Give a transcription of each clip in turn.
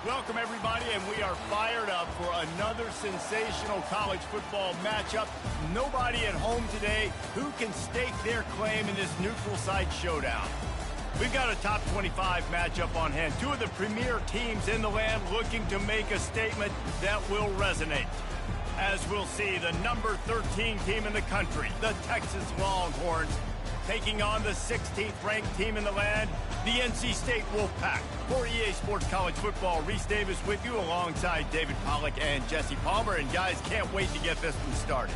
Welcome, everybody, and we are fired up for another sensational college football matchup. Nobody at home today who can stake their claim in this neutral site showdown. We've got a top 25 matchup on hand. Two of the premier teams in the land looking to make a statement that will resonate. As we'll see, the number 13 team in the country, the Texas Longhorns, taking on the 16th ranked team in the land, the NC State Wolfpack. For EA Sports College Football, Reese Davis with you alongside David Pollack and Jesse Palmer. And guys, can't wait to get this one started.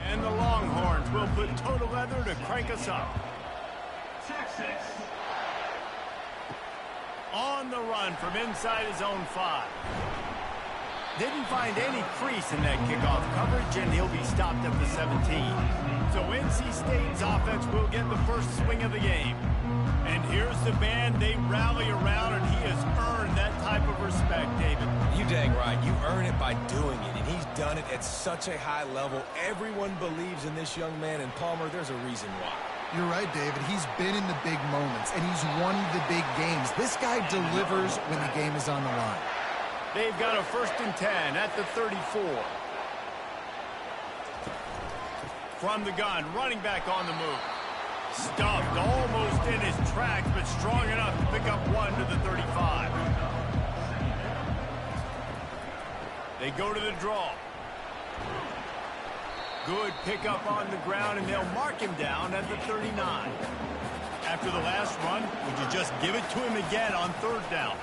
And the Longhorns will put total leather to crank us up. Texas. On the run from inside his own 5. Didn't find any crease in that kickoff coverage, and he'll be stopped at the 17. So NC State's offense will get the first swing of the game. And here's the band they rally around, and he has earned that type of respect, David. You dang right. You earn it by doing it, and he's done it at such a high level. Everyone believes in this young man, and Palmer, there's a reason why. You're right, David. He's been in the big moments, and he's won the big games. This guy delivers when the game is on the line. They've got a 1st and 10 at the 34. From the gun, running back on the move. Stuffed almost in his tracks, but strong enough to pick up 1 to the 35. They go to the draw. Good pickup on the ground, and they'll mark him down at the 39. After the last run, would you just give it to him again on 3rd down?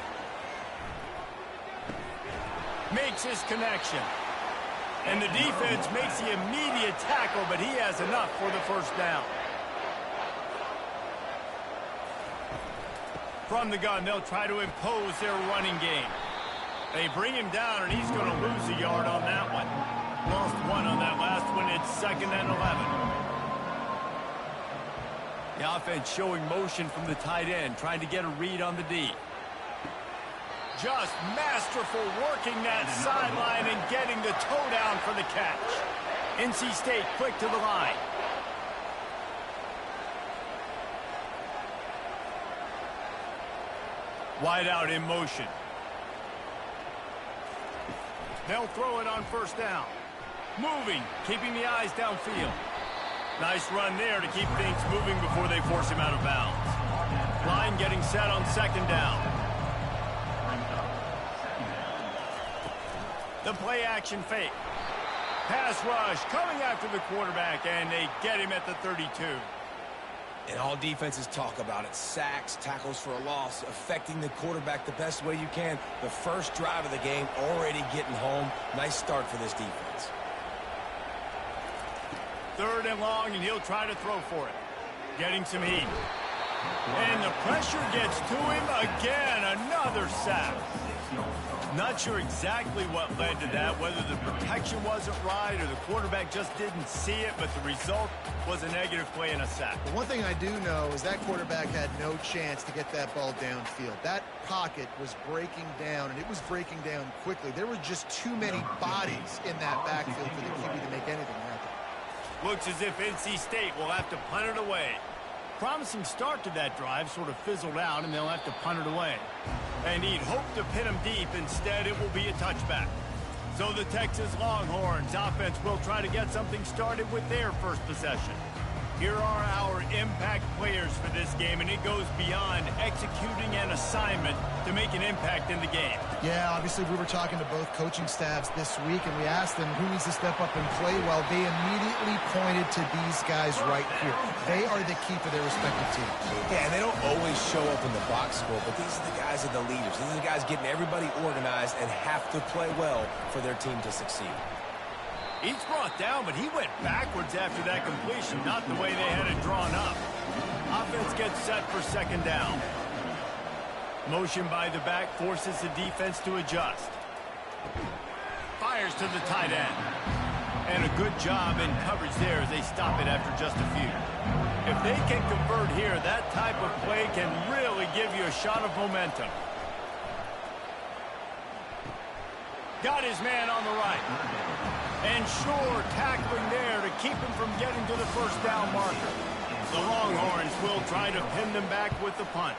Makes his connection. And the defense makes the immediate tackle, but he has enough for the 1st down. From the gun, they'll try to impose their running game. They bring him down, and he's going to lose a yard on that one. Lost 1 on that last one. It's 2nd and 11. The offense showing motion from the tight end, trying to get a read on the D. Just masterful working that sideline and getting the toe down for the catch. NC State quick to the line. Wide out in motion. They'll throw it on 1st down. Moving, keeping the eyes downfield. Nice run there to keep things moving before they force him out of bounds. Line getting set on 2nd down. The play action fake. Pass rush coming after the quarterback, and they get him at the 32. And all defenses talk about it. Sacks, tackles for a loss, affecting the quarterback the best way you can. The first drive of the game already getting home. Nice start for this defense. 3rd and long, and he'll try to throw for it. Getting some heat. And the pressure gets to him again. Another sack. Not sure exactly what led to that, whether the protection wasn't right or the quarterback just didn't see it, but the result was a negative play and a sack. But one thing I do know is that quarterback had no chance to get that ball downfield. That pocket was breaking down, and it was breaking down quickly. There were just too many bodies in that backfield for the QB to make anything happen. Looks as if NC State will have to punt it away. Promising start to that drive sort of fizzled out, and they'll have to punt it away. And he'd hoped to pin him deep. Instead, it will be a touchback. So the Texas Longhorns offense will try to get something started with their first possession. Here are our impact players for this game, and it goes beyond executing an assignment to make an impact in the game. Yeah, obviously we were talking to both coaching staffs this week, and we asked them who needs to step up and play well. They immediately pointed to these guys right here. They are the key for their respective teams. Yeah, and they don't always show up in the box score, but these are the guys that are the leaders. These are the guys getting everybody organized and have to play well for their team to succeed. He's brought down, but he went backwards after that completion, not the way they had it drawn up. Offense gets set for 2nd down. Motion by the back forces the defense to adjust. Fires to the tight end. And a good job in coverage there as they stop it after just a few. If they can convert here, that type of play can really give you a shot of momentum. Got his man on the right. And sure, tackling there to keep him from getting to the first down marker. The Longhorns will try to pin them back with the punt.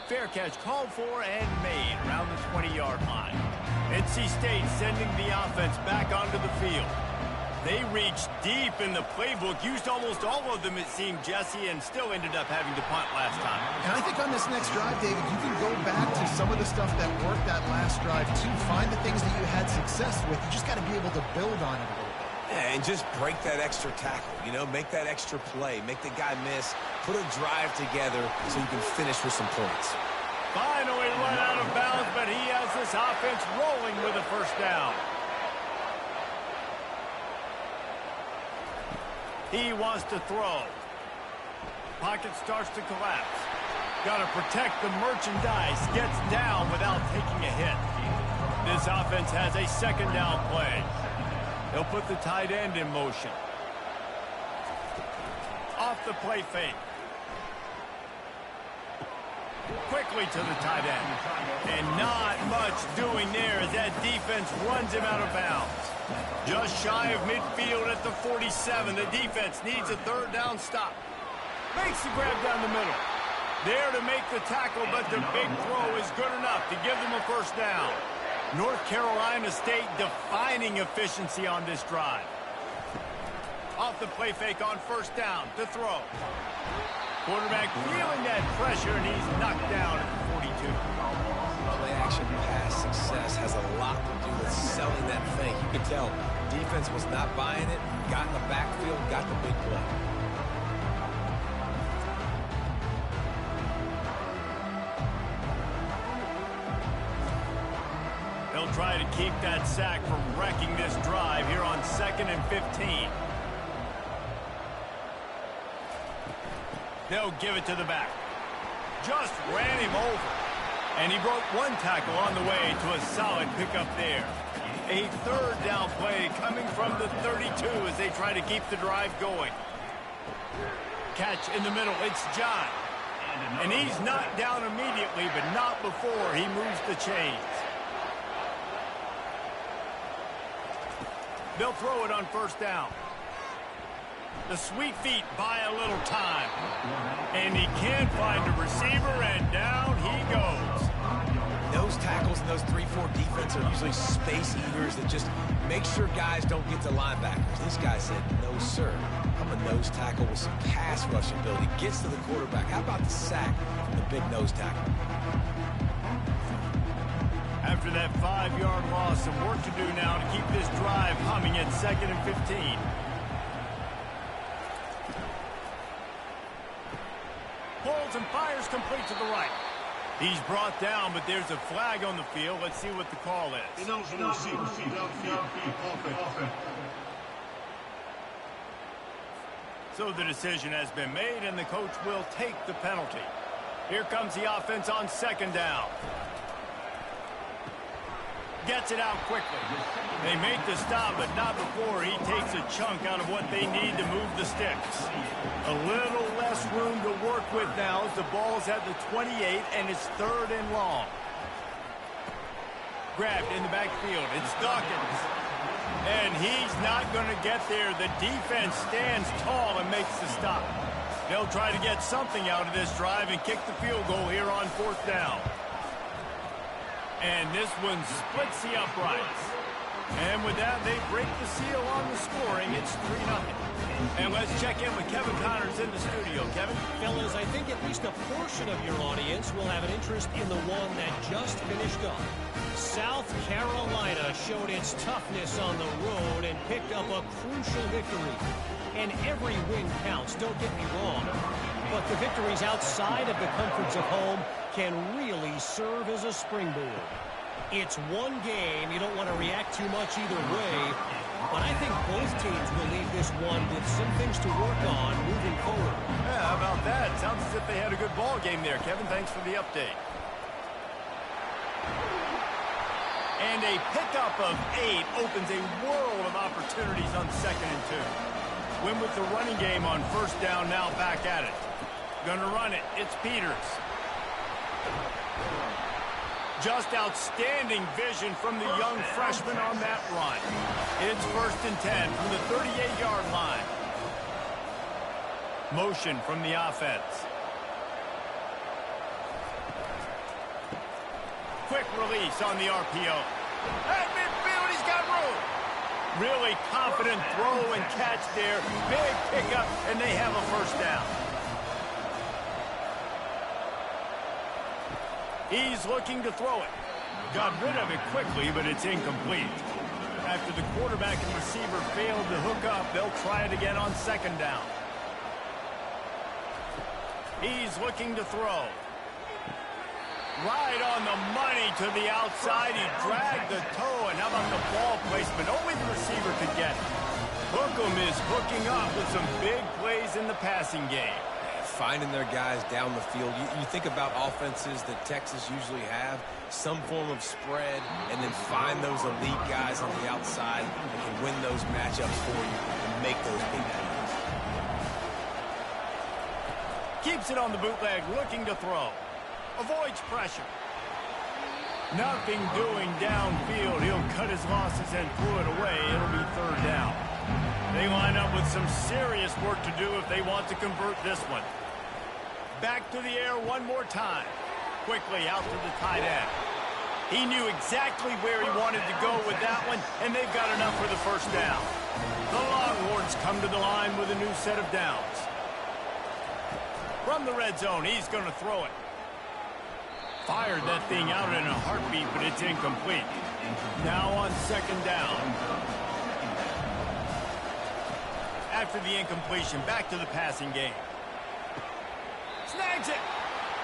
Fair catch called for and made around the 20-yard line. NC State sending the offense back onto the field. They reached deep in the playbook, used almost all of them, it seemed, Jesse, and still ended up having to punt last time. And I think on this next drive, David, you can go back to some of the stuff that worked that last drive, too. Find the things that you had success with. You just got to be able to build on it a little bit. Yeah, and just break that extra tackle, you know, make that extra play, make the guy miss, put a drive together so you can finish with some points. Finally run out of bounds, but he has this offense rolling with a first down. He wants to throw. Pocket starts to collapse. Got to protect the merchandise. Gets down without taking a hit. This offense has a second down play. They'll put the tight end in motion. Off the play fake. Quickly to the tight end. And not much doing there as that defense runs him out of bounds. Just shy of midfield at the 47. The defense needs a third down stop. Makes the grab down the middle. There to make the tackle, but the big throw is good enough to give them a first down. North Carolina State defining efficiency on this drive. Off the play fake on first down to throw. Quarterback feeling that pressure, and he's knocked down at the 42. Play-action pass success has a lot to do with selling that fake. You could tell defense was not buying it, got in the backfield, got the big play. They'll try to keep that sack from wrecking this drive here on 2nd and 15. They'll give it to the back. Just ran him over. And he broke one tackle on the way to a solid pickup there. A third down play coming from the 32 as they try to keep the drive going. Catch in the middle. It's John. And he's knocked down immediately, but not before he moves the chains. They'll throw it on first down. The sweet feet buy a little time. And he can't find a receiver, and down he goes. Those tackles and those 3-4 defense are usually space eaters that just make sure guys don't get to linebackers. This guy said, no, sir. I'm a nose tackle with some pass rush ability. Gets to the quarterback. How about the sack from the big nose tackle? After that 5-yard loss, some work to do now to keep this drive humming at 2nd and 15. Pulls and fires complete to the right. He's brought down, but there's a flag on the field. Let's see what the call is. So the decision has been made, and the coach will take the penalty. Here comes the offense on second down. Gets it out quickly. They make the stop, but not before he takes a chunk out of what they need to move the sticks. A little less room to work with now as the ball's at the 28, and it's 3rd and long. Grabbed in the backfield. It's Dawkins. And he's not going to get there. The defense stands tall and makes the stop. They'll try to get something out of this drive and kick the field goal here on 4th down. And this one splits the uprights. And with that, they break the seal on the scoring. It's 3-0. And let's check in with Kevin Connors in the studio. Kevin? Fellas, I think at least a portion of your audience will have an interest in the one that just finished up. South Carolina showed its toughness on the road and picked up a crucial victory. And every win counts, don't get me wrong. But the victories outside of the comforts of home can really serve as a springboard. It's one game. You don't want to react too much either way. But I think both teams will leave this one with some things to work on moving forward. Yeah, how about that? Sounds as if they had a good ball game there. Kevin, thanks for the update. And a pickup of 8 opens a world of opportunities on 2nd and 2. Win with the running game on 1st down, now back at it. Gonna run it. It's Peters. Just outstanding vision from the young freshman on that run. It's 1st and 10 from the 38-yard line. Motion from the offense. Quick release on the RPO. At midfield, he's got room. Really confident throw and catch there. Big pickup, and they have a 1st down. He's looking to throw it. Got rid of it quickly, but it's incomplete. After the quarterback and receiver failed to hook up, they'll try it again on 2nd down. He's looking to throw. Right on the money to the outside. He dragged the toe, and how about the ball placement? Only the receiver could get it. Hookem is hooking up with some big plays in the passing game. Finding their guys down the field. You think about offenses that Texas usually have, some form of spread, and then find those elite guys on the outside that can win those matchups for you and make those big plays. Keeps it on the bootleg, looking to throw. Avoids pressure. Nothing doing downfield. He'll cut his losses and throw it away. It'll be 3rd down. They line up with some serious work to do if they want to convert this one. Back to the air one more time. Quickly out to the tight end. He knew exactly where he wanted to go with that one, and they've got enough for the 1st down. The Longhorns come to the line with a new set of downs. From the red zone, he's going to throw it. Fired that thing out in a heartbeat, but it's incomplete. Now on 2nd down. After the incompletion, back to the passing game. Snags it.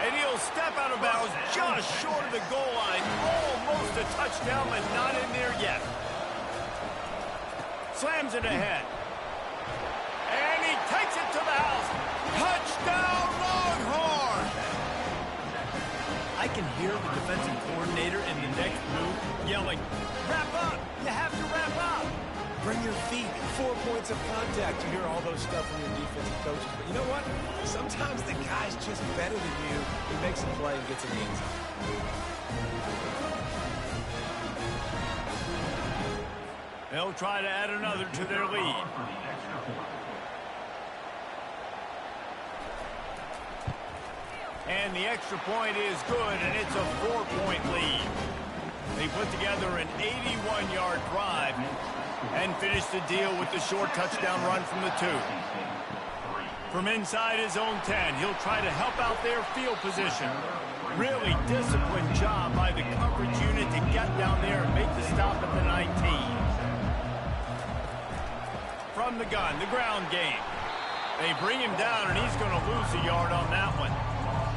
And he'll step out of bounds just short of the goal line. Almost a touchdown, but not in there yet. Slams it ahead. And he takes it to the house. Touchdown, Longhorn! I can hear the defensive coordinator in the next move yelling, "Wrap up! You have to wrap up!" Bring your feet, 4 points of contact. You hear all those stuff from your defensive coaches. But you know what? Sometimes the guy's just better than you. He makes a play and gets in the end zone. They'll try to add another to their lead. And the extra point is good, and it's a 4-point lead. They put together an 81-yard drive and finish the deal with the short touchdown run from the 2. From inside his own 10, he'll try to help out their field position. Really disciplined job by the coverage unit to get down there and make the stop at the 19. From the gun, the ground game. They bring him down, and he's going to lose a yard on that one.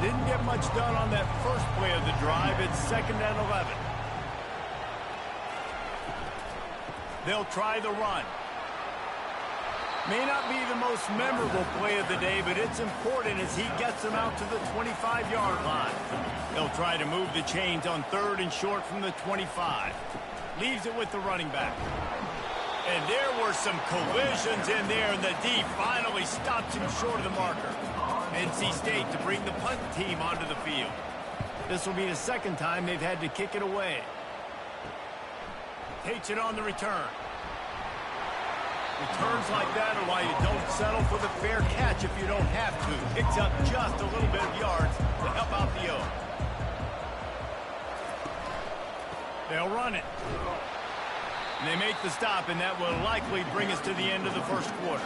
Didn't get much done on that first play of the drive. It's 2nd and 11. They'll try the run. May not be the most memorable play of the day, but it's important as he gets them out to the 25-yard line. They'll try to move the chains on 3rd and short from the 25. Leaves it with the running back. And there were some collisions in there, and the D finally stops him short of the marker. NC State to bring the punt team onto the field. This will be the 2nd time they've had to kick it away. Takes it on the return. Returns like that are why you don't settle for the fair catch if you don't have to. Picks up just a little bit of yards to help out the O. They'll run it. And they make the stop, and that will likely bring us to the end of the 1st quarter.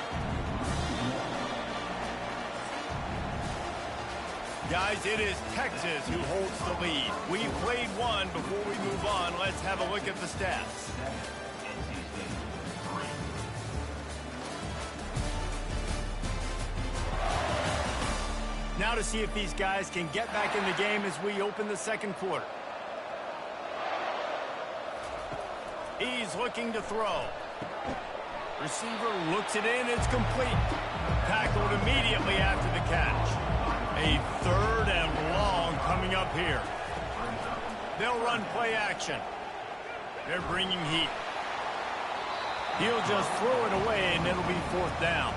Guys, it is Texas who holds the lead. We played one. Before we move on, let's have a look at the stats. Now to see if these guys can get back in the game as we open the 2nd quarter. He's looking to throw. Receiver looks it in. It's complete. Tackled immediately after the catch. A 3rd and long coming up here. They'll run play action. They're bringing heat. He'll just throw it away, and it'll be 4th down.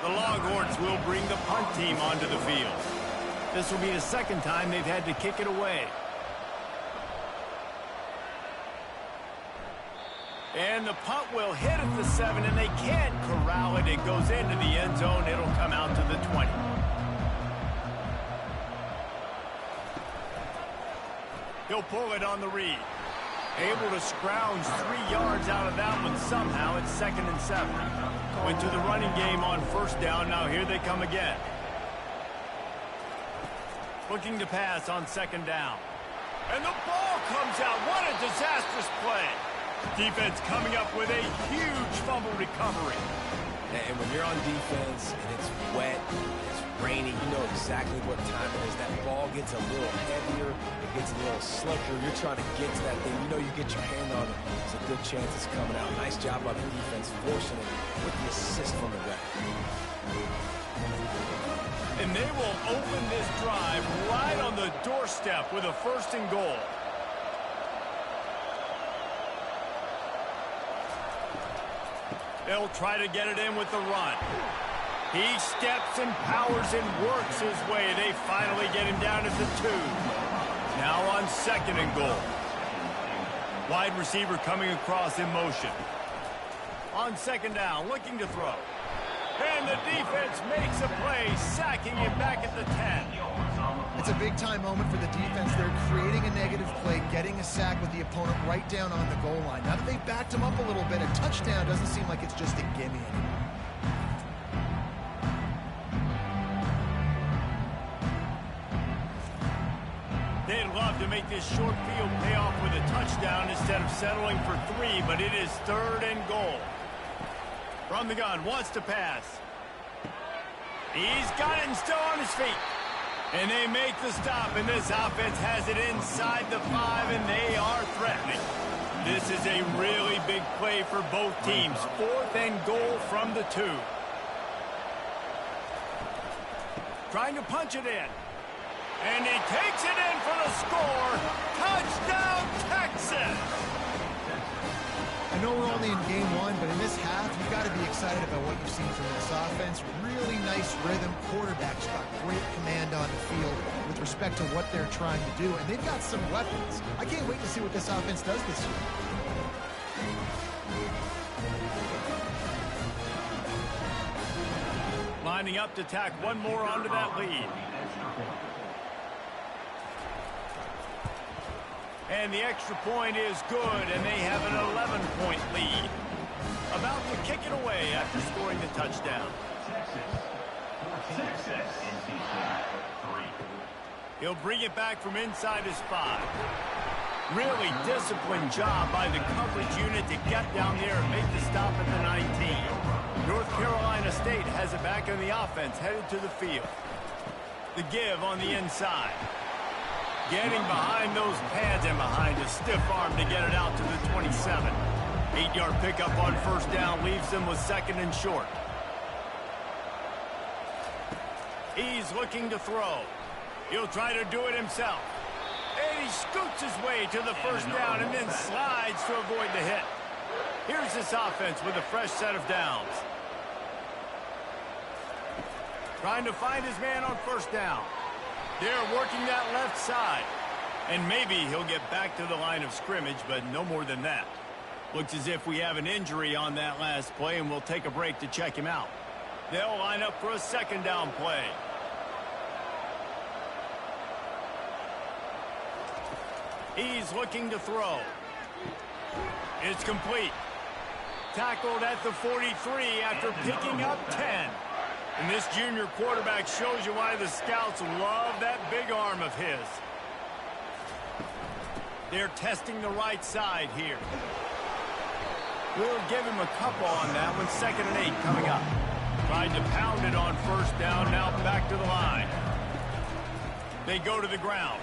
The Longhorns will bring the punt team onto the field. This will be the 2nd time they've had to kick it away. And the punt will hit at the 7, and they can't corral it. It goes into the end zone. It'll come out to the 20. He'll pull it on the read. Able to scrounge 3 yards out of that one somehow. It's 2nd and 7. Went to the running game on 1st down. Now here they come again. Looking to pass on 2nd down. And the ball comes out. What a disastrous play. Defense coming up with a huge fumble recovery. And when you're on defense and it's wet, it's rainy, you know exactly what time it is. That ball gets a little heavier, it gets a little slicker. You're trying to get to that thing. You know you get your hand on it. There's a good chance it's coming out. Nice job by the defense forcing it with the assist from the ref. And they will open this drive right on the doorstep with a 1st and goal. They'll try to get it in with the run. He steps and powers and works his way. They finally get him down at the 2. Now on 2nd and goal. Wide receiver coming across in motion. On 2nd down, looking to throw. And the defense makes a play, sacking him back at the 10. It's a big-time moment for the defense. They're creating a negative play, getting a sack with the opponent right down on the goal line. Now that they've backed him up a little bit, a touchdown doesn't seem like it's just a gimme anymore. They'd love to make this short field pay off with a touchdown instead of settling for 3, but it is 3rd and goal. From the gun, wants to pass. He's got it and still on his feet. And they make the stop, and this offense has it inside the 5, and they are threatening. This is a really big play for both teams. 4th and goal from the 2. Trying to punch it in. And he takes it in for the score. Touchdown, Texas! I know we're only in game 1, but in this half, you've got to be excited about what you've seen from this offense. Really nice rhythm. Quarterback's got great command on the field with respect to what they're trying to do, and they've got some weapons. I can't wait to see what this offense does this year. Lining up to tack one more onto that lead. And the extra point is good, and they have an 11-point lead. About to kick it away after scoring the touchdown. He'll bring it back from inside his 5. Really disciplined job by the coverage unit to get down there and make the stop at the 19. North Carolina State has it back on the offense, headed to the field. The give on the inside. Getting behind those pads and behind a stiff arm to get it out to the 27. 8-yard pickup on 1st down leaves them with 2nd and short. He's looking to throw. He'll try to do it himself. And he scoots his way to the 1st down and then slides to avoid the hit. Here's this offense with a fresh set of downs. Trying to find his man on 1st down. They're working that left side. And maybe he'll get back to the line of scrimmage, but no more than that. Looks as if we have an injury on that last play, and we'll take a break to check him out. They'll line up for a 2nd down play. He's looking to throw. It's complete. Tackled at the 43 after picking up 10. And this junior quarterback shows you why the scouts love that big arm of his. They're testing the right side here. We'll give him a couple on that one. 2nd and 8 coming up. Tried to pound it on 1st down, now back to the line. They go to the ground.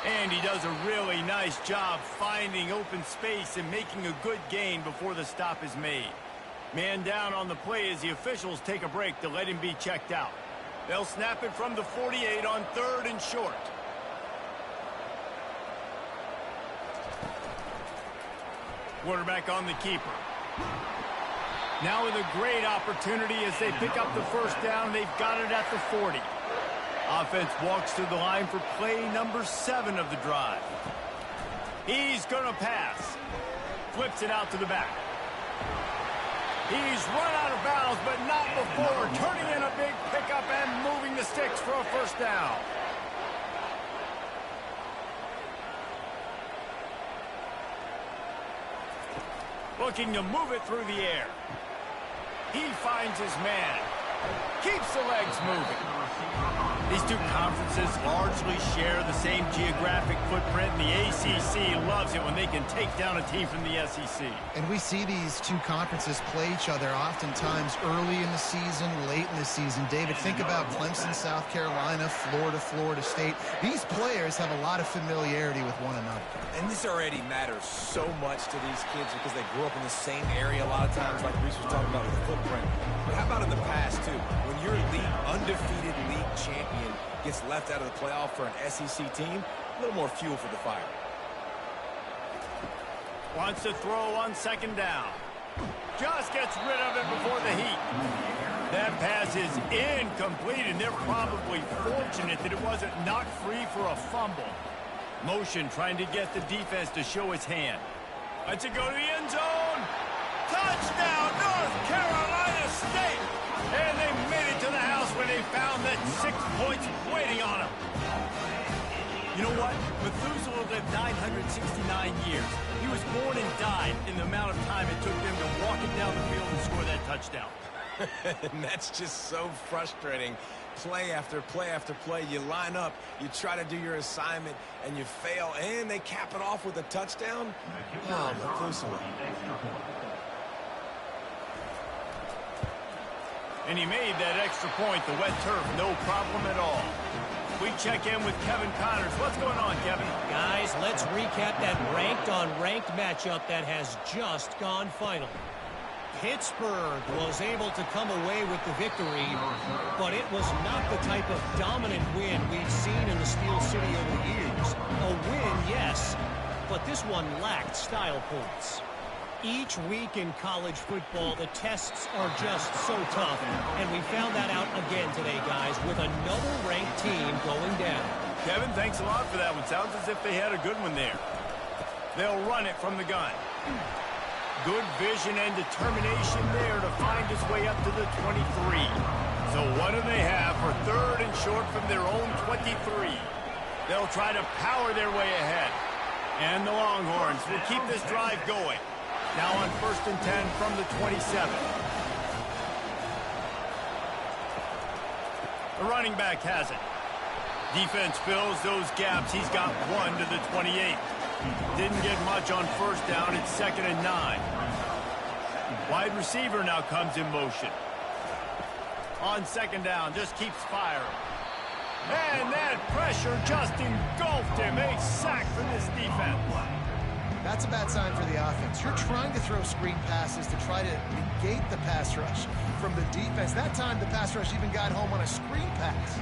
And he does a really nice job finding open space and making a good gain before the stop is made. Man down on the play as the officials take a break to let him be checked out. They'll snap it from the 48 on 3rd and short. Quarterback on the keeper. Now with a great opportunity as they pick up the first down. They've got it at the 40. Offense walks to the line for play number 7 of the drive. He's going to pass. Flips it out to the back. He's run out of bounds, but not before turning in a big pickup and moving the sticks for a first down. Looking to move it through the air. He finds his man. Keeps the legs moving. These two conferences largely share the same geographic footprint, and the ACC loves it when they can take down a team from the SEC. And we see these two conferences play each other oftentimes early in the season, late in the season. David, think about Clemson, South Carolina, Florida, Florida State. These players have a lot of familiarity with one another. And this already matters so much to these kids because they grew up in the same area a lot of times, like Reese was talking about with the footprint. But how about in the past, too? When your undefeated league champion gets left out of the playoff for an SEC team, a little more fuel for the fire. Wants to throw on second down. Just gets rid of it before the heat. That pass is incomplete, and they're probably fortunate that it wasn't knocked free for a fumble. Motion trying to get the defense to show his hand. Lets it go to the end zone. Touchdown, North Carolina State! And they made it to the house when they found that 6 points waiting on them. You know what? Methuselah lived 969 years. He was born and died in the amount of time it took them to walk it down the field and score that touchdown. And that's just so frustrating. Play after play after play, you line up, you try to do your assignment, and you fail, and they cap it off with a touchdown? Oh, Methuselah. And he made that extra point, the wet turf, no problem at all. We check in with Kevin Connors. What's going on, Kevin? Guys, let's recap that ranked-on-ranked matchup that has just gone final. Pittsburgh was able to come away with the victory, but it was not the type of dominant win we've seen in the Steel City over the years. A win, yes, but this one lacked style points. Each week in college football, the tests are just so tough, and we found that out again today, guys, with another ranked team going down. Kevin, thanks a lot for that one. Sounds as if they had a good one there. They'll run it from the gun. Good vision and determination there to find his way up to the 23. So what do they have for third and short from their own 23? They'll try to power their way ahead. And the Longhorns will keep this drive going. Now on 1st and 10 from the 27. The running back has it. Defense fills those gaps. He's got one to the 28. Didn't get much on first down. It's 2nd and 9. Wide receiver now comes in motion. On 2nd down, just keeps firing. And that pressure just engulfed him. A sack for this defense. That's a bad sign for the offense. You're trying to throw screen passes to try to negate the pass rush from the defense. That time, the pass rush even got home on a screen pass.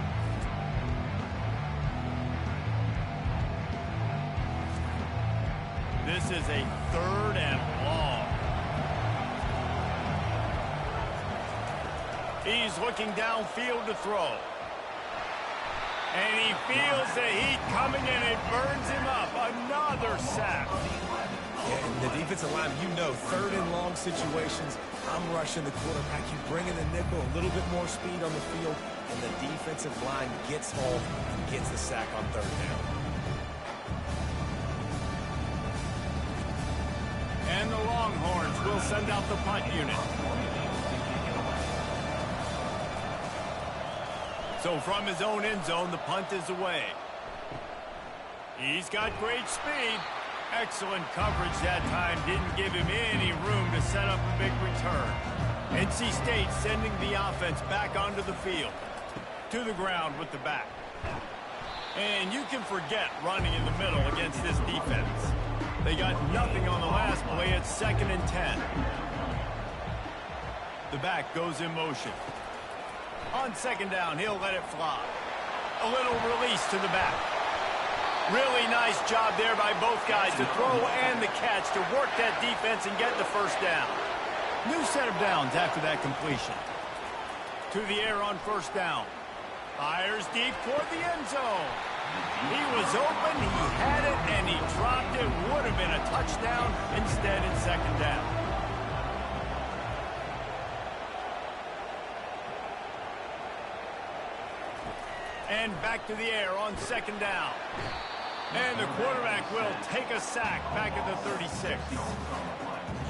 This is a 3rd and long. He's looking downfield to throw. And he feels the heat coming and it burns him up. Another sack. Yeah, and the defensive line, you know, 3rd and long situations, I'm rushing the quarterback. You bring in the nickel, a little bit more speed on the field, and the defensive line gets home and gets the sack on 3rd down. And the Longhorns will send out the punt unit. So from his own end zone, the punt is away. He's got great speed. Excellent coverage that time. Didn't give him any room to set up a big return. NC State sending the offense back onto the field. To the ground with the back. And you can forget running in the middle against this defense. They got nothing on the last play. It's 2nd and 10. The back goes in motion. On 2nd down, he'll let it fly. A little release to the back. Really nice job there by both guys, the throw and the catch, to work that defense and get the first down. New set of downs after that completion. To the air on first down. Fires deep toward the end zone. He was open, he had it, and he dropped it. Would have been a touchdown. Instead, it's second down. And back to the air on second down. And the quarterback will take a sack back at the 36.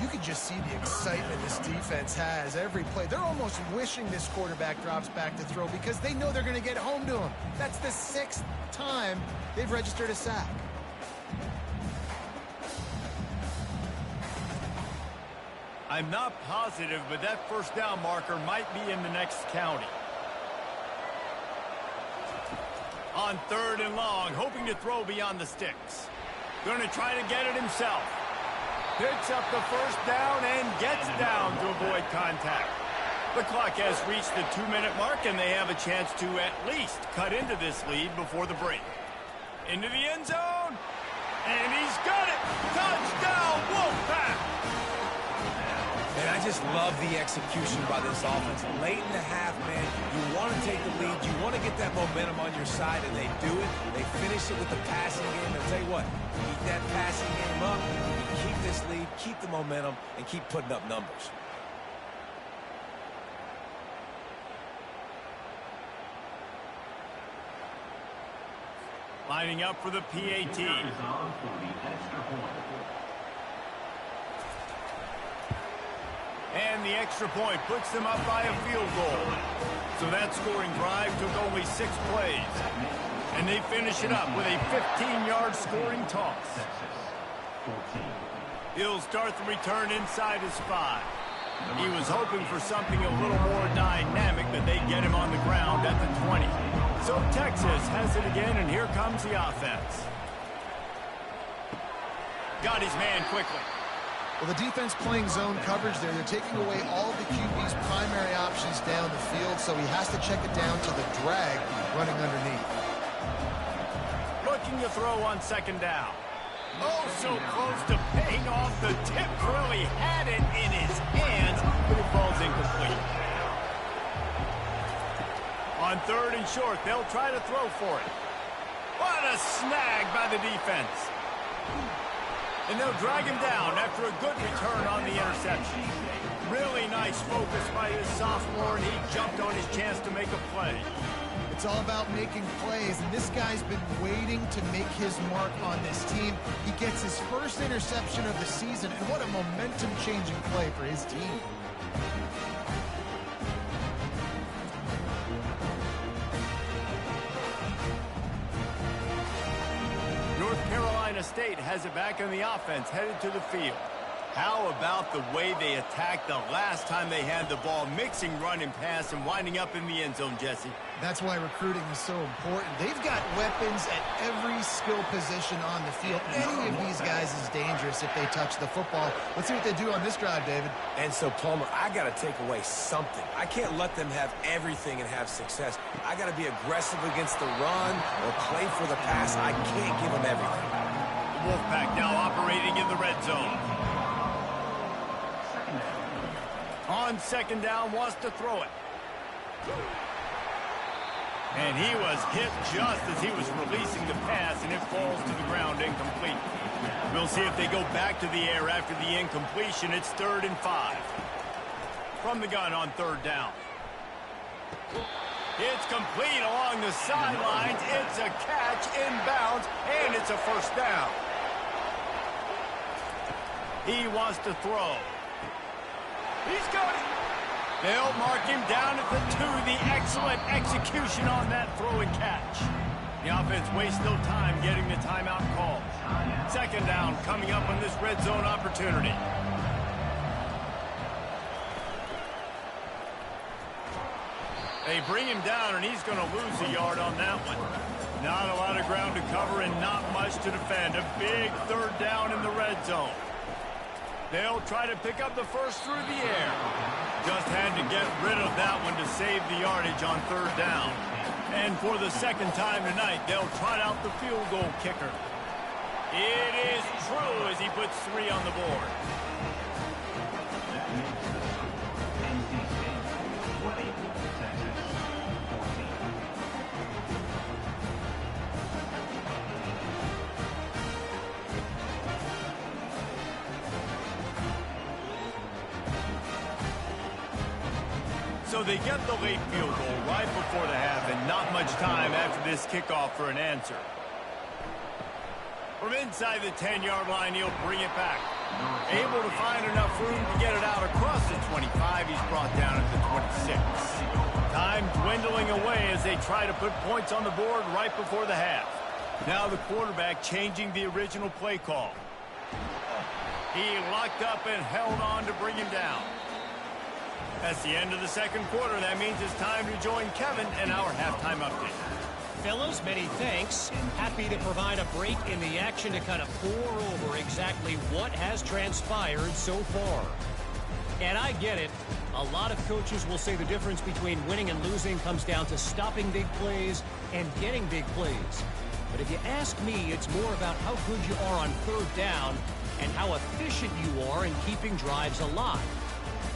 You can just see the excitement this defense has every play. They're almost wishing this quarterback drops back to throw because they know they're going to get home to him. That's the 6th time they've registered a sack. I'm not positive, but that first down marker might be in the next county. On third and long, hoping to throw beyond the sticks. Going to try to get it himself. Picks up the first down and gets down to avoid contact. The clock has reached the 2-minute mark, and they have a chance to at least cut into this lead before the break. Into the end zone, and he's got it! Touchdown, Wolfpack! Man, I just love the execution by this offense. Late in the half, man, you want to take the lead. You want to get that momentum on your side, and they do it. They finish it with the passing game. I'll tell you what, keep that passing game up, keep this lead, keep the momentum, and keep putting up numbers. Lining up for the PAT. And the extra point puts them up by a field goal. So that scoring drive took only 6 plays. And they finish it up with a 15-yard scoring toss. He'll start the return inside his 5. He was hoping for something a little more dynamic, but they get him on the ground at the 20. So Texas has it again, and here comes the offense. Got his man quickly. Well, the defense playing zone coverage there. They're taking away all the QB's primary options down the field, so he has to check it down to the drag running underneath. Looking to throw on second down. Oh, so close to paying off the tip. Really had it in his hands, but it falls incomplete. On third and short, they'll try to throw for it. What a snag by the defense. And they'll drag him down after a good return on the interception. Really nice focus by his sophomore, and he jumped on his chance to make a play. It's all about making plays, and this guy's been waiting to make his mark on this team. He gets his first interception of the season, and what a momentum-changing play for his team. North Carolina State has it back on the offense, headed to the field. How about the way they attacked the last time they had the ball, mixing run and pass and winding up in the end zone, Jesse? That's why recruiting is so important. They've got weapons at every skill position on the field. Any of these guys is dangerous if they touch the football. Let's see what they do on this drive, David. And so, Palmer, I got to take away something. I can't let them have everything and have success. I got to be aggressive against the run or play for the pass. I can't give them everything. The Wolfpack now operating in the red zone. On second down, wants to throw it. And he was hit just as he was releasing the pass, and it falls to the ground incomplete. We'll see if they go back to the air after the incompletion. It's 3rd and 5. From the gun on third down. It's complete along the sidelines. It's a catch inbounds, and it's a first down. He wants to throw. He's got it. They'll mark him down at the 2. The excellent execution on that throw and catch. The offense wastes no time getting the timeout call. Second down coming up on this red zone opportunity. They bring him down, and he's going to lose a yard on that one. Not a lot of ground to cover and not much to defend. A big third down in the red zone. They'll try to pick up the first through the air. Just had to get rid of that one to save the yardage on third down. And for the second time tonight, they'll trot out the field goal kicker. It is true as he puts 3 on the board. So they get the late field goal right before the half, and not much time after this kickoff for an answer. From inside the 10-yard line, he'll bring it back. Able to find enough room to get it out across the 25. He's brought down at the 26. Time dwindling away as they try to put points on the board right before the half. Now the quarterback changing the original play call. He locked up and held on to bring him down. That's the end of the second quarter. That means it's time to join Kevin in our halftime update. Fellas, many thanks. Happy to provide a break in the action to kind of pour over exactly what has transpired so far. And I get it. A lot of coaches will say the difference between winning and losing comes down to stopping big plays and getting big plays. But if you ask me, it's more about how good you are on third down and how efficient you are in keeping drives alive.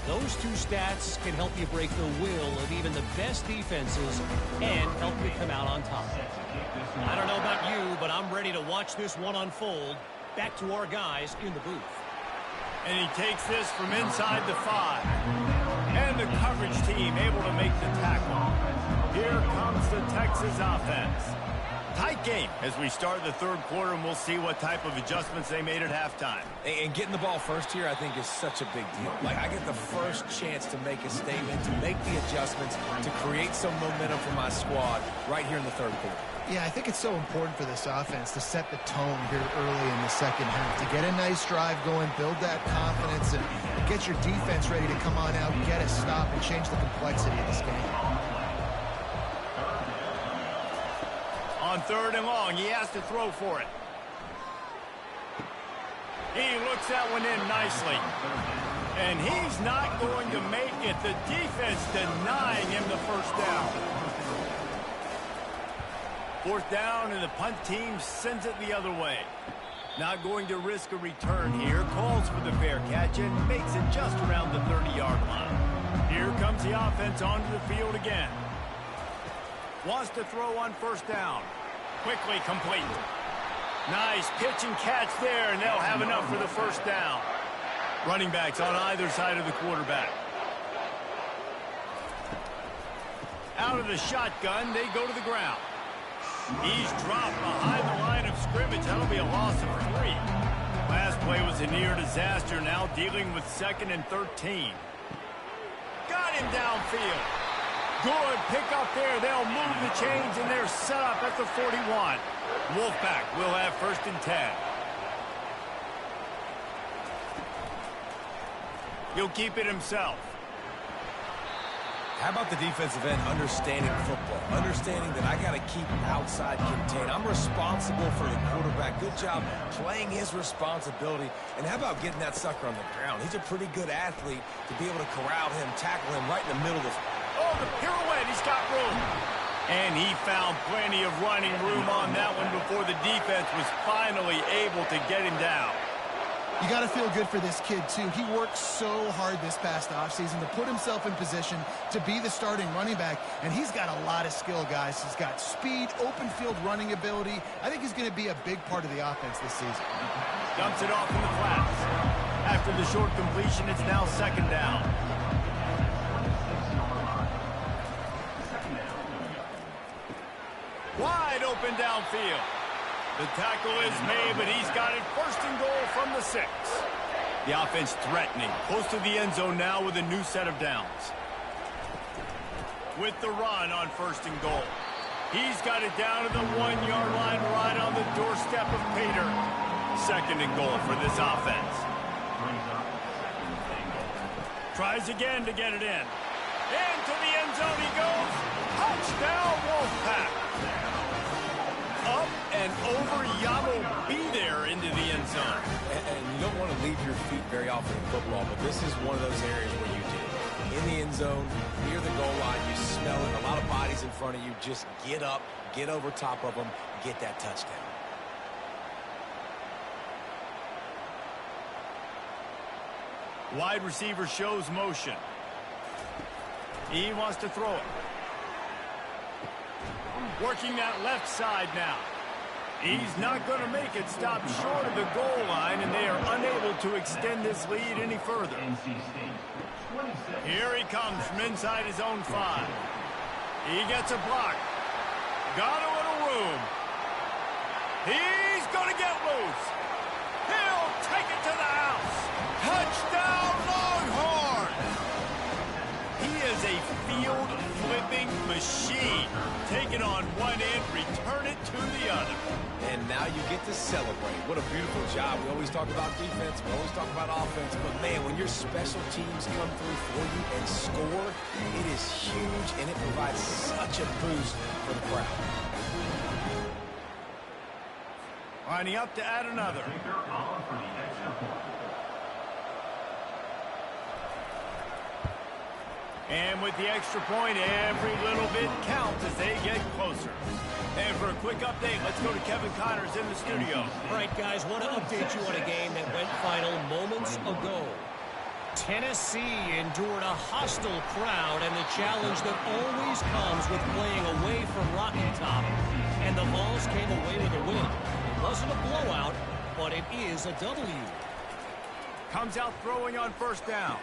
Those two stats can help you break the will of even the best defenses and help you come out on top. I don't know about you, but I'm ready to watch this one unfold. Back to our guys in the booth. And he takes this from inside the 5. And the coverage team able to make the tackle. Here comes the Texas offense. Tight game as we start the third quarter, and we'll see what type of adjustments they made at halftime. And getting the ball first here, I think, is such a big deal. Like, I get the first chance to make a statement, to make the adjustments, to create some momentum for my squad right here in the third quarter. Yeah, I think it's so important for this offense to set the tone here early in the second half, to get a nice drive going, build that confidence, and get your defense ready to come on out, get a stop, and change the complexity of this game. On third and long, he has to throw for it. He looks that one in nicely. And he's not going to make it. The defense denying him the first down. Fourth down, and the punt team sends it the other way. Not going to risk a return here. Calls for the fair catch and makes it just around the 30-yard line. Here comes the offense onto the field again. Wants to throw on first down. Quickly complete. Nice pitch and catch there, and they'll have enough for the first down. Running backs on either side of the quarterback. Out of the shotgun, they go to the ground. He's dropped behind the line of scrimmage. That'll be a loss of 3. Last play was a near disaster, now dealing with 2nd and 13. Got him downfield. Good pick up there. They'll move the chains, and they're set up at the 41. Wolfpack will have 1st and 10. He'll keep it himself. How about the defensive end understanding football? Understanding that I got to keep outside contained. I'm responsible for the quarterback. Good job playing his responsibility. And how about getting that sucker on the ground? He's a pretty good athlete to be able to corral him, tackle him right in the middle of the... Oh, the pirouette. He's got room. And he found plenty of running room on that one before the defense was finally able to get him down. You got to feel good for this kid, too. He worked so hard this past offseason to put himself in position to be the starting running back, and he's got a lot of skill, guys. He's got speed, open field running ability. I think he's going to be a big part of the offense this season. Dumps it off in the flats. After the short completion, it's now 2nd down. Wide open downfield. The tackle is made, but he's got it 1st and goal from the 6. The offense threatening, close to the end zone now with a new set of downs. With the run on 1st and goal. He's got it down to the 1-yard line right on the doorstep of Pater. 2nd and goal for this offense. Tries again to get it in. Into the end zone he goes. Touchdown, Wolfpack. Up and over, Yamo be there into the end zone. And you don't want to leave your feet very often in football, but this is one of those areas where you do. In the end zone, near the goal line. You smell it. A lot of bodies in front of you. Just get up, get over top of them, get that touchdown. Wide receiver shows motion. He wants to throw it. Working that left side now. He's not going to make it. Stop short of the goal line, and they are unable to extend this lead any further. Here he comes from inside his own 5. He gets a block. Got a little room. He's going to get loose. He'll take it to the house. Touchdown, Longhorns! He is a field-flipping machine. Take it on one end, return it to the other. And now you get to celebrate. What a beautiful job. We always talk about defense. We always talk about offense. But, man, when your special teams come through for you and score, it is huge, and it provides such a boost for the crowd. Lining up to add another. And with the extra point, every little bit counts as they get closer. And for a quick update, let's go to Kevin Connors in the studio. All right, guys, want to update you on a game that went final moments ago. Tennessee endured a hostile crowd and the challenge that always comes with playing away from Rocky Top. And the Vols came away with a win. It wasn't a blowout, but it is a W. Comes out throwing on first down.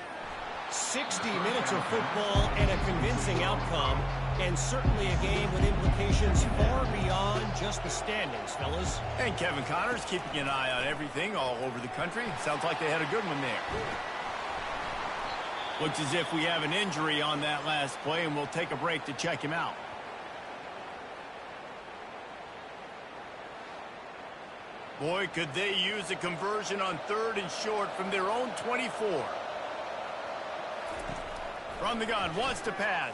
60 minutes of football and a convincing outcome, and certainly a game with implications far beyond just the standings, fellas. And Kevin Connors keeping an eye on everything all over the country. Sounds like they had a good one there. Looks as if we have an injury on that last play, and we'll take a break to check him out. Boy, could they use a conversion on 3rd and short from their own 24. From the gun, wants to pass.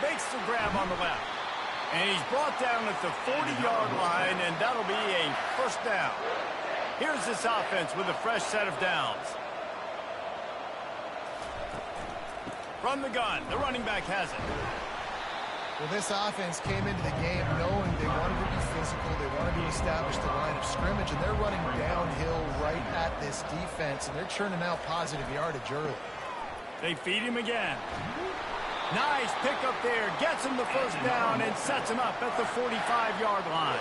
Makes the grab on the left. And he's brought down at the 40-yard line, and that'll be a first down. Here's this offense with a fresh set of downs. From the gun, the running back has it. Well, this offense came into the game knowing they wanted to be physical, they wanted to establish the line of scrimmage, and they're running downhill right at this defense, and they're churning out positive yardage early. They feed him again. Nice pickup there. Gets him the first down and sets him up at the 45-yard line.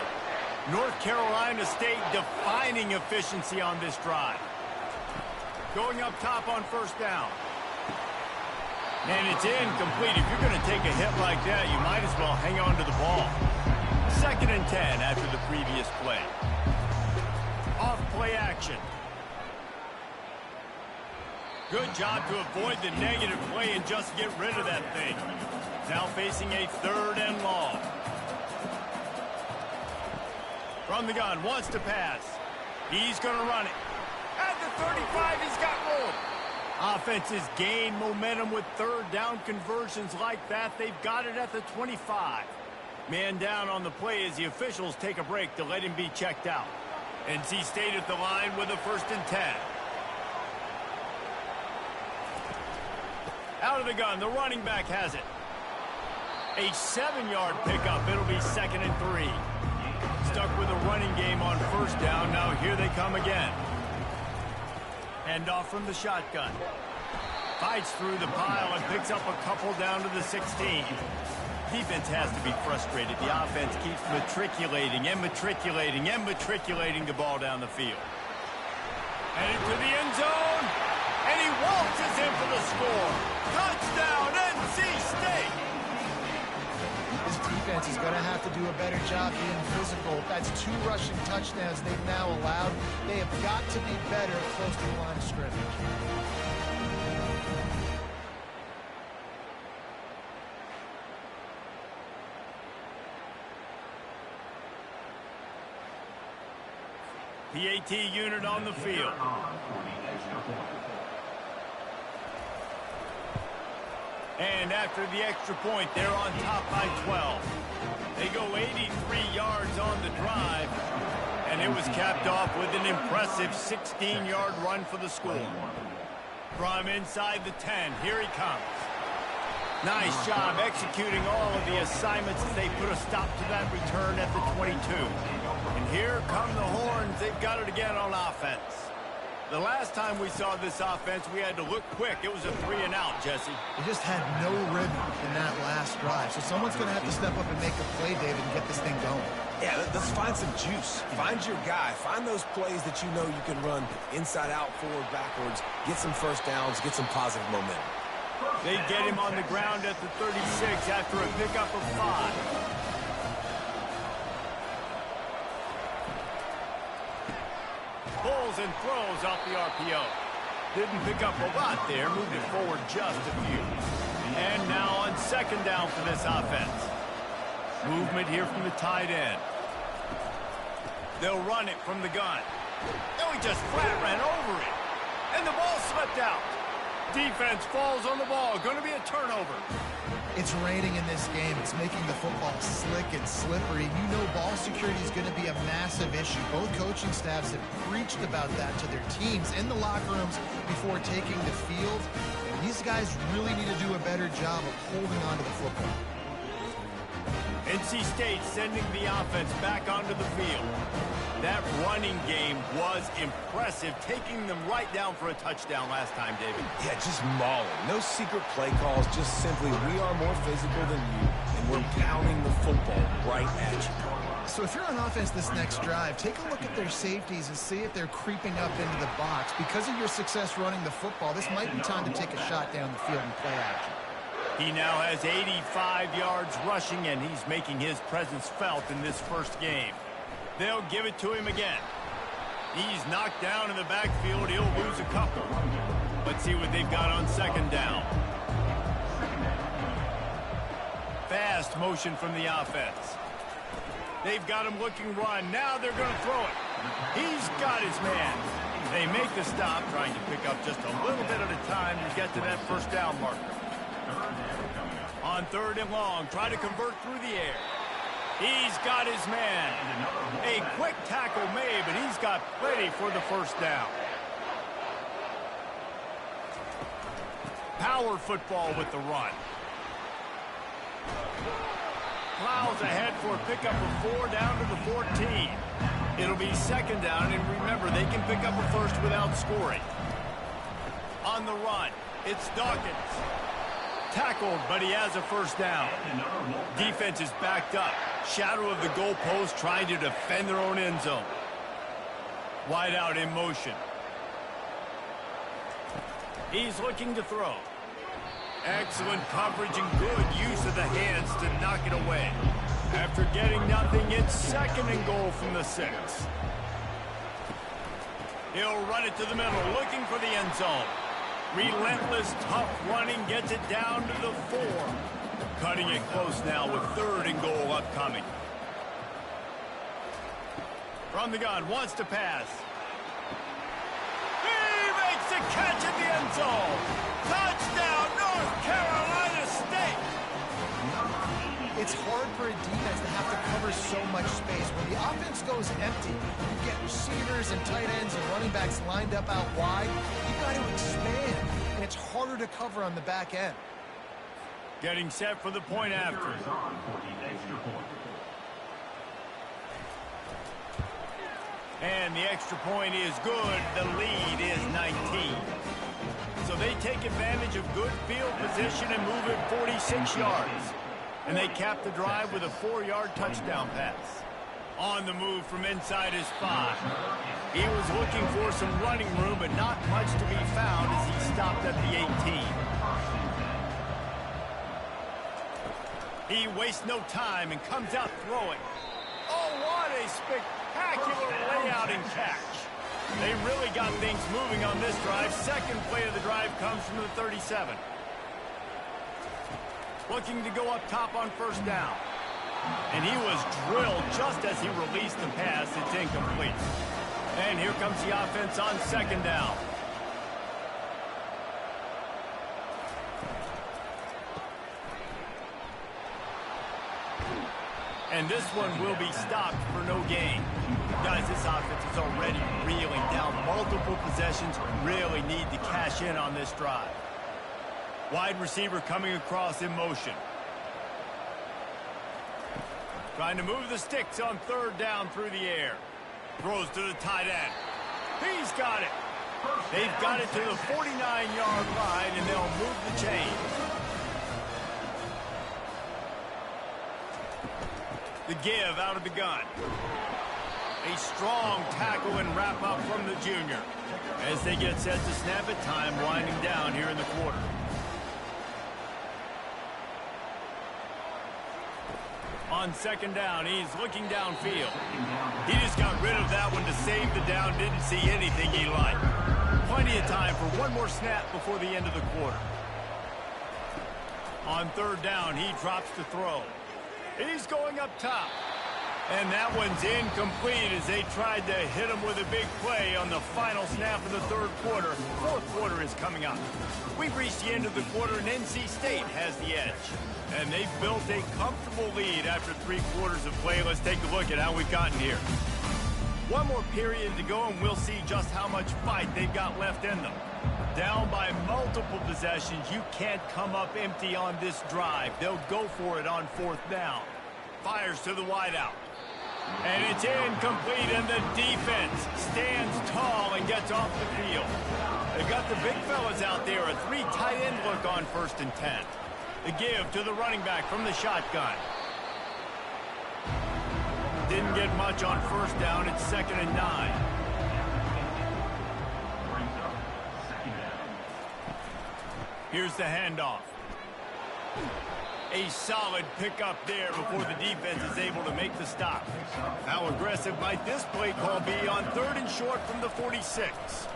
North Carolina State defining efficiency on this drive. Going up top on first down. And it's incomplete. If you're going to take a hit like that, you might as well hang on to the ball. 2nd and 10 after the previous play. Off play action. Good job to avoid the negative play and just get rid of that thing. Now facing a 3rd and long. From the gun, wants to pass. He's going to run it. At the 35, he's got room. Offenses gain momentum with 3rd down conversions like that. They've got it at the 25. Man down on the play as the officials take a break to let him be checked out. NC State at the line with a 1st and 10. Out of the gun, the running back has it. A 7-yard pickup. It'll be 2nd and 3. Stuck with a running game on first down. Now here they come again. Hand off from the shotgun. Fights through the pile and picks up a couple down to the 16. Defense has to be frustrated. The offense keeps matriculating and matriculating and matriculating the ball down the field. Headed to the end zone. And he waltzes in for the score. Touchdown, NC State. This defense is going to have to do a better job being physical. That's 2 rushing touchdowns they've now allowed. They have got to be better close to the line of scrimmage. PAT unit on the field. And after the extra point, they're on top by 12. They go 83 yards on the drive, and it was capped off with an impressive 16-yard run for the score. From inside the 10, here he comes. Nice job executing all of the assignments as they put a stop to that return at the 22. And here come the horns. They've got it again on offense. The last time we saw this offense, we had to look quick. It was a 3-and-out, Jesse. They just had no rhythm in that last drive. So someone's going to have to step up and make a play, David, and get this thing going. Yeah, let's find some juice. Find your guy. Find those plays that you know you can run inside out, forward, backwards. Get some first downs. Get some positive momentum. They get him on the ground at the 36 after a pickup of 5. Pulls and throws off the RPO. Didn't pick up a lot there. Moved it forward just a few. And now on second down for this offense. Movement here from the tight end. They'll run it from the gun. No, he just flat ran over it. And the ball slipped out. Defense falls on the ball. Going to be a turnover. It's raining in this game. It's making the football slick and slippery. You know ball security is going to be a massive issue. Both coaching staffs have preached about that to their teams in the locker rooms before taking the field. And these guys really need to do a better job of holding on to the football. NC State sending the offense back onto the field. That running game was impressive, taking them right down for a touchdown last time, David. Yeah, just mauling. No secret play calls, just simply we are more physical than you, and we're pounding the football right at you. So if you're on offense this next drive, take a look at their safeties and see if they're creeping up into the box. Because of your success running the football, this might be time to take a shot down the field and play action. He now has 85 yards rushing, and he's making his presence felt in this first game. They'll give it to him again. He's knocked down in the backfield. He'll lose a couple. Let's see what they've got on second down. Fast motion from the offense. They've got him looking run. Now they're going to throw it. He's got his man. They make the stop, trying to pick up just a little bit at a time to get to that first down marker. On third and long, try to convert through the air. He's got his man. A quick tackle made, but he's got plenty for the first down. Power football with the run. Plows ahead for a pickup of 4 down to the 14. It'll be second down, and remember, they can pick up a first without scoring. On the run, it's Dawkins. Tackled, but he has a first down. Defense is backed up. Shadow of the goalpost trying to defend their own end zone. Wide out in motion. He's looking to throw. Excellent coverage and good use of the hands to knock it away. After getting nothing, it's second and goal from the 6. He'll run it to the middle, looking for the end zone. Relentless, tough running gets it down to the 4. Cutting it close now with third and goal upcoming. From the gun, wants to pass. He makes the catch at the end zone. Touchdown, North Carolina State. It's hard for a defense to have to cover so much space. When the offense goes empty, you get receivers and tight ends and running backs lined up out wide. You got to expand, and it's harder to cover on the back end. Getting set for the point after. And the extra point is good. The lead is 19. So they take advantage of good field position and move it 46 yards. And they cap the drive with a 4-yard touchdown pass. On the move from inside his 5. He was looking for some running room, but not much to be found as he stopped at the 18. He wastes no time and comes out throwing. Oh, what a spectacular layout and catch. They really got things moving on this drive. Second play of the drive comes from the 37. Looking to go up top on first down. And he was drilled just as he released the pass. It's incomplete. And here comes the offense on second down. And this one will be stopped for no gain. Guys, this offense is already reeling down multiple possessions. Really need to cash in on this drive. Wide receiver coming across in motion. Trying to move the sticks on third down through the air. Throws to the tight end. He's got it. They've got it to the 49-yard line, and they'll move the chain. The give out of the gun. A strong tackle and wrap up from the junior. As they get set to snap it, time winding down here in the quarter. On second down, he's looking downfield. He just got rid of that one to save the down. Didn't see anything he liked. Plenty of time for one more snap before the end of the quarter. On third down, he drops to throw. He's going up top. And that one's incomplete as they tried to hit him with a big play on the final snap of the third quarter. Fourth quarter is coming up. We've reached the end of the quarter, and NC State has the edge. And they've built a comfortable lead after 3 quarters of play. Let's take a look at how we've gotten here. One more period to go, and we'll see just how much fight they've got left in them. Down by multiple possessions, you can't come up empty on this drive. They'll go for it on fourth down. Fires to the wideout. And it's incomplete, and the defense stands tall and gets off the field. They've got the big fellas out there, a 3 tight end look on 1st and 10. The give to the running back from the shotgun. Didn't get much on 1st down. It's 2nd and 9. Here's the handoff. A solid pickup there before the defense is able to make the stop. How aggressive might this play call be on 3rd and short from the 46?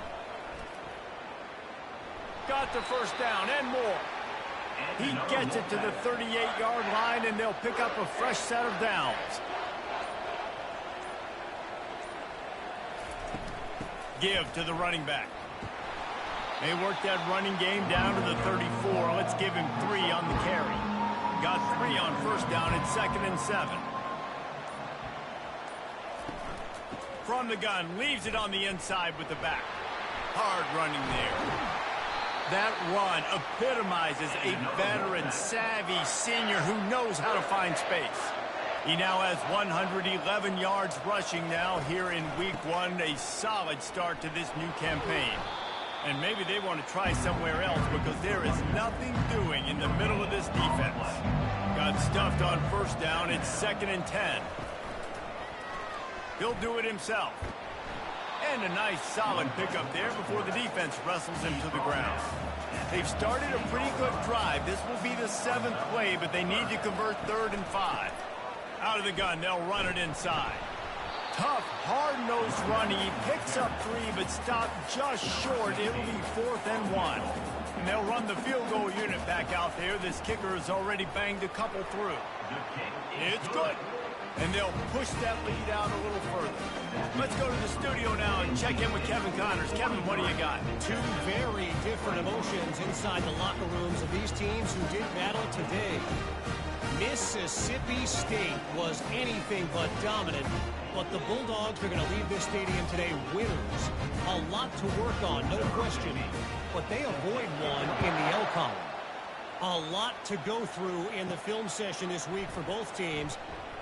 Got the 1st down and more. He gets it to the 38-yard line, and they'll pick up a fresh set of downs. Give to the running back. They work that running game down to the 34. Let's give him 3 on the carry. Got 3 on 1st down. It's 2nd and 7. From the gun, leaves it on the inside with the back. Hard running there. That run epitomizes a veteran, savvy senior who knows how to find space. He now has 111 yards rushing now here in week 1. A solid start to this new campaign. And maybe they want to try somewhere else because there is nothing doing in the middle of this defense. Got stuffed on 1st down. It's 2nd and 10. He'll do it himself. And a nice solid pickup there before the defense wrestles him to the ground. They've started a pretty good drive. This will be the 7th play, but they need to convert 3rd and 5. Out of the gun, they'll run it inside. Tough, hard-nosed run. He picks up 3, but stopped just short. It'll be 4th and 1. And they'll run the field goal unit back out there. This kicker has already banged a couple through. It's good. And they'll push that lead out a little further. Let's go to the studio now and check in with Kevin Connors. Kevin, what do you got? 2 very different emotions inside the locker rooms of these teams who did battle today. Mississippi State was anything but dominant, but the Bulldogs are going to leave this stadium today winners. A lot to work on, no question, but they avoid one in the L column. A lot to go through in the film session this week for both teams.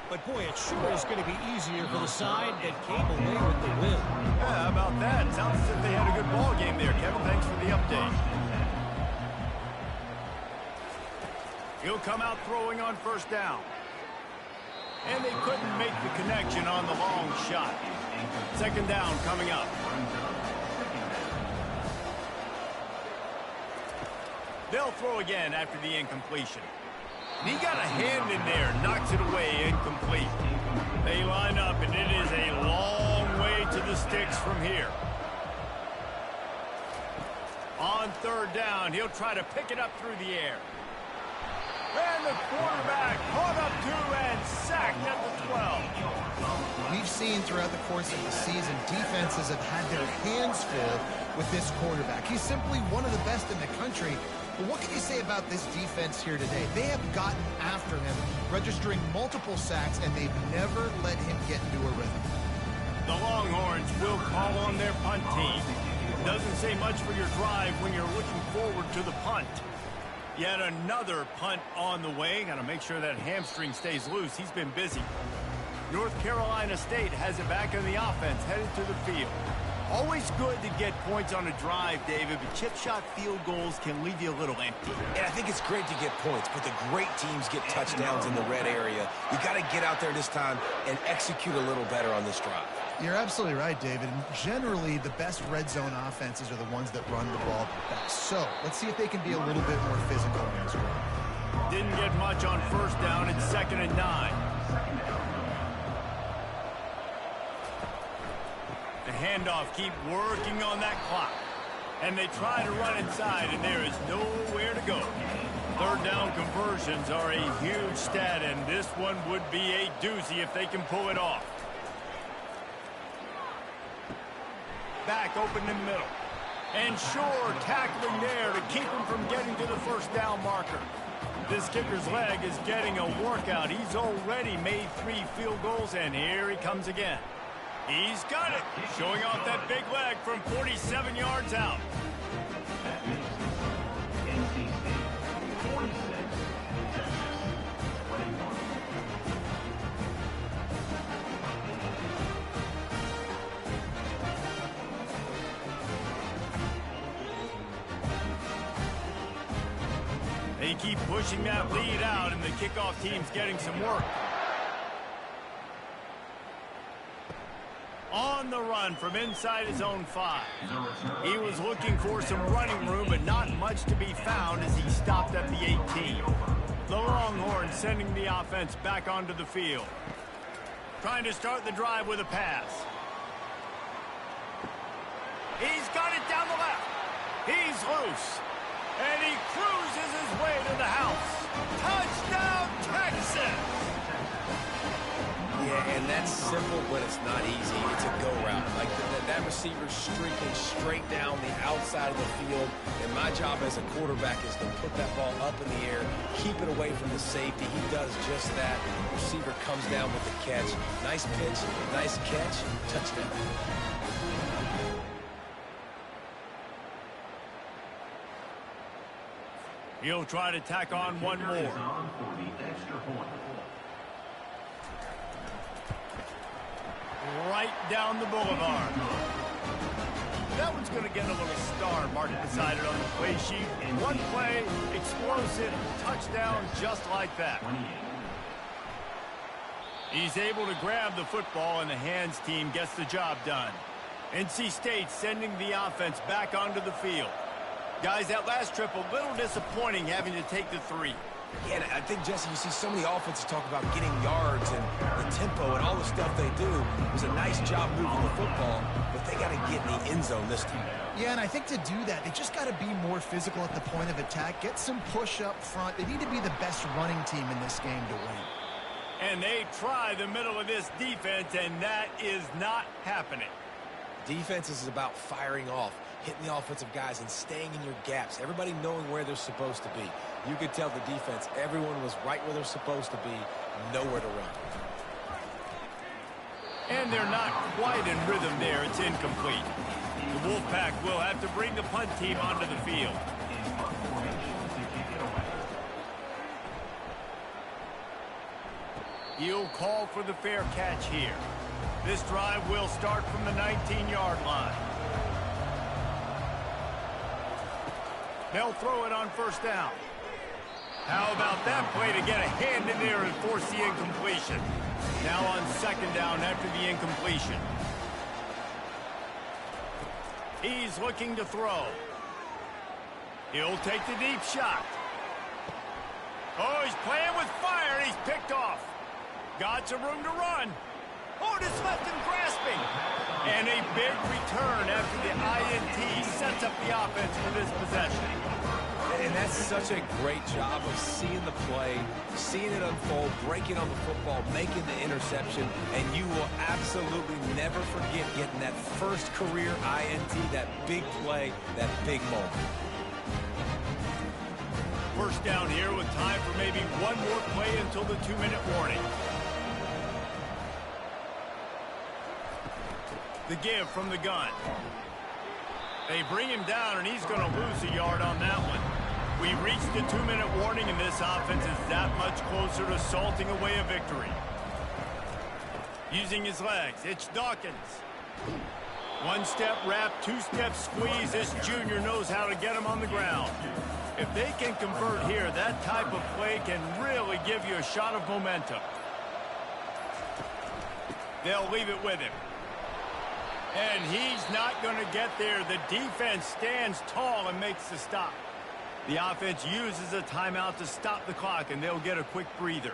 But, boy, it sure is going to be easier for the side that came away with the win. Yeah, how about that? Sounds as if they had a good ball game there, Kevin. Thanks for the update. He'll come out throwing on 1st down. And they couldn't make the connection on the long shot. 2nd down coming up. They'll throw again after the incompletion. And he got a hand in there, knocks it away, incomplete. They line up, and it is a long way to the sticks from here. On 3rd down, he'll try to pick it up through the air. And the quarterback caught up to and sacked at the 12. We've seen throughout the course of the season, defenses have had their hands full with this quarterback. He's simply one of the best in the country. But what can you say about this defense here today? They have gotten after him, registering multiple sacks, and they've never let him get into a rhythm. The Longhorns will call on their punt team. Doesn't say much for your drive when you're looking forward to the punt. Yet another punt on the way. Got to make sure that hamstring stays loose. He's been busy. North Carolina State has it back on the offense, headed to the field. Always good to get points on a drive, David, but chip shot field goals can leave you a little empty. And I think it's great to get points, but the great teams get touchdowns in the red area. You got to get out there this time and execute a little better on this drive. You're absolutely right, David. And generally, the best red zone offenses are the ones that run the ball best. So let's see if they can be a little bit more physical in this run. Didn't get much on first down. It's 2nd and 9. The handoff, keep working on that clock. And they try to run inside, and there is nowhere to go. Third down conversions are a huge stat, and this one would be a doozy if they can pull it off. Back open in the middle. And sure, tackling there to keep him from getting to the first down marker. This kicker's leg is getting a workout. He's already made 3 field goals, and here he comes again. He's got it, showing off that big leg from 47 yards out. They keep pushing that lead out, and the kickoff team's getting some work. On the run from inside his own 5. He was looking for some running room, but not much to be found as he stopped at the 18. The Longhorns sending the offense back onto the field. Trying to start the drive with a pass. He's got it down the left. He's loose. And he cruises his way to the house. Touchdown, Texas! Yeah, and that's simple, but it's not easy. It's a go route. Like that receiver's streaking straight down the outside of the field, and my job as a quarterback is to put that ball up in the air, keep it away from the safety. He does just that. The receiver comes down with the catch. Nice pitch, nice catch, touchdown. He'll try to tack on one more. Right down the boulevard. That one's going to get a little star marked beside it on the play sheet. One play, explosive, touchdown just like that. He's able to grab the football, and the hands team gets the job done. NC State sending the offense back onto the field. Guys, that last trip, a little disappointing having to take the 3. Yeah, and I think, Jesse, you see so many offenses talk about getting yards and the tempo and all the stuff they do. It was a nice job moving the football, but they got to get in the end zone this time. Yeah, and I think to do that, they just got to be more physical at the point of attack, get some push up front. They need to be the best running team in this game to win. And they try the middle of this defense, and that is not happening. Defense is about firing off, hitting the offensive guys and staying in your gaps, everybody knowing where they're supposed to be. You could tell the defense, everyone was right where they're supposed to be, nowhere to run. And they're not quite in rhythm there. It's incomplete. The Wolfpack will have to bring the punt team onto the field. He'll call for the fair catch here. This drive will start from the 19-yard line. They'll throw it on first down. How about that play to get a hand in there and force the incompletion? Now on second down after the incompletion. He's looking to throw. He'll take the deep shot. Oh, he's playing with fire, and he's picked off. Got some room to run. Oh, just left him grasping. And a big return after the INT sets up the offense for this possession. And that's such a great job of seeing the play, seeing it unfold, breaking on the football, making the interception, and you will absolutely never forget getting that first career INT, that big play, that big moment. First down here with time for maybe one more play until the 2-minute warning. The give from the gun. They bring him down, and he's going to lose a yard on that one. We reached the 2-minute warning, and this offense is that much closer to salting away a victory. Using his legs, it's Dawkins. One-step wrap, two-step squeeze. This junior knows how to get him on the ground. If they can convert here, that type of play can really give you a shot of momentum. They'll leave it with him. And he's not going to get there. The defense stands tall and makes the stop. The offense uses a timeout to stop the clock, and they'll get a quick breather.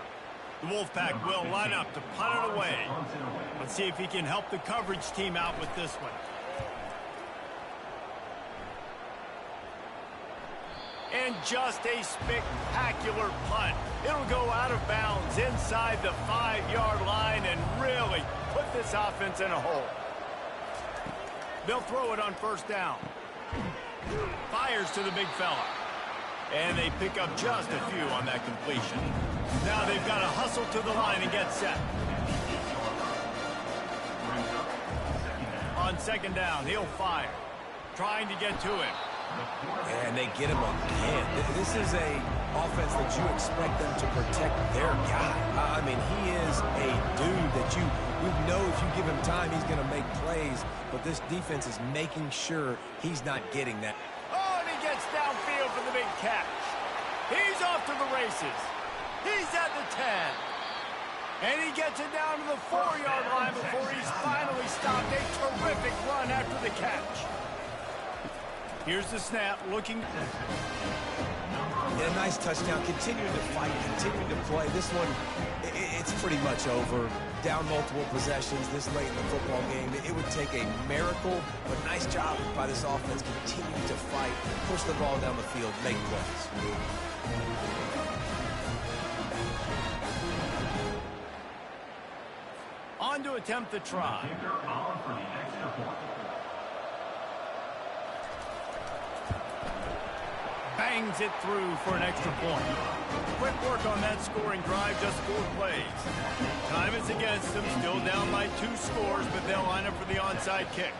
The Wolfpack will line up to punt it away. Let's see if he can help the coverage team out with this one. And just a spectacular punt. It'll go out of bounds inside the 5-yard line and really put this offense in a hole. They'll throw it on first down. Fires to the big fella. And they pick up just a few on that completion. Now they've got to hustle to the line and get set. On second down, he'll fire. Trying to get to him. And they get him again. This is a offense that you expect them to protect their guy. I mean, he is a dude that you know if you give him time, he's going to make plays. But this defense is making sure he's not getting that. Oh, and he gets downfield for the big catch. He's off to the races. He's at the 10. And he gets it down to the 4-yard line before he's finally stopped. A terrific run after the catch. Here's the snap, looking. And a nice touchdown, continuing to fight, continuing to play. This one, it's pretty much over. Down multiple possessions this late in the football game. It would take a miracle, but nice job by this offense continuing to fight, push the ball down the field, make plays. On to attempt the try. Bangs it through for an extra point. Quick work on that scoring drive, just 4 plays. Time is against them, still down by 2 scores, but they'll line up for the onside kick.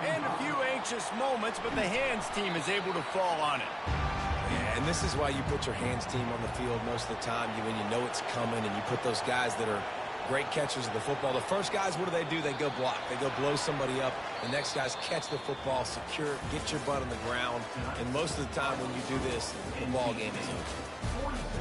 And a few anxious moments, but the hands team is able to fall on it. Yeah, and this is why you put your hands team on the field most of the time when you know it's coming, and you put those guys that are great catchers of the football. The first guys, what do? They go block. They go blow somebody up. The next guys catch the football, secure, get your butt on the ground. And most of the time when you do this, the ball game is over.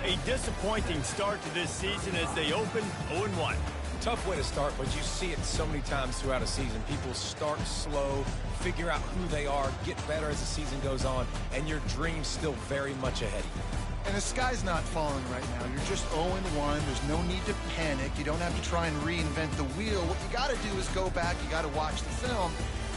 A disappointing start to this season as they open 0-1. Tough way to start, but you see it so many times throughout a season. People start slow, figure out who they are, get better as the season goes on, and your dream's still very much ahead of you. And the sky's not falling right now. You're just 0-1. There's no need to panic. You don't have to try and reinvent the wheel. What you got to do is go back. You got to watch the film.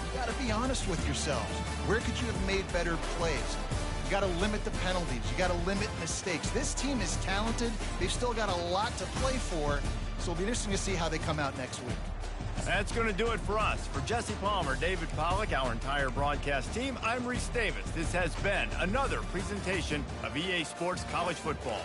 You got to be honest with yourselves. Where could you have made better plays? You got to limit the penalties. You got to limit mistakes. This team is talented. They've still got a lot to play for. So it'll be interesting to see how they come out next week. That's going to do it for us. For Jesse Palmer, David Pollack, our entire broadcast team, I'm Reese Davis. This has been another presentation of EA Sports College Football.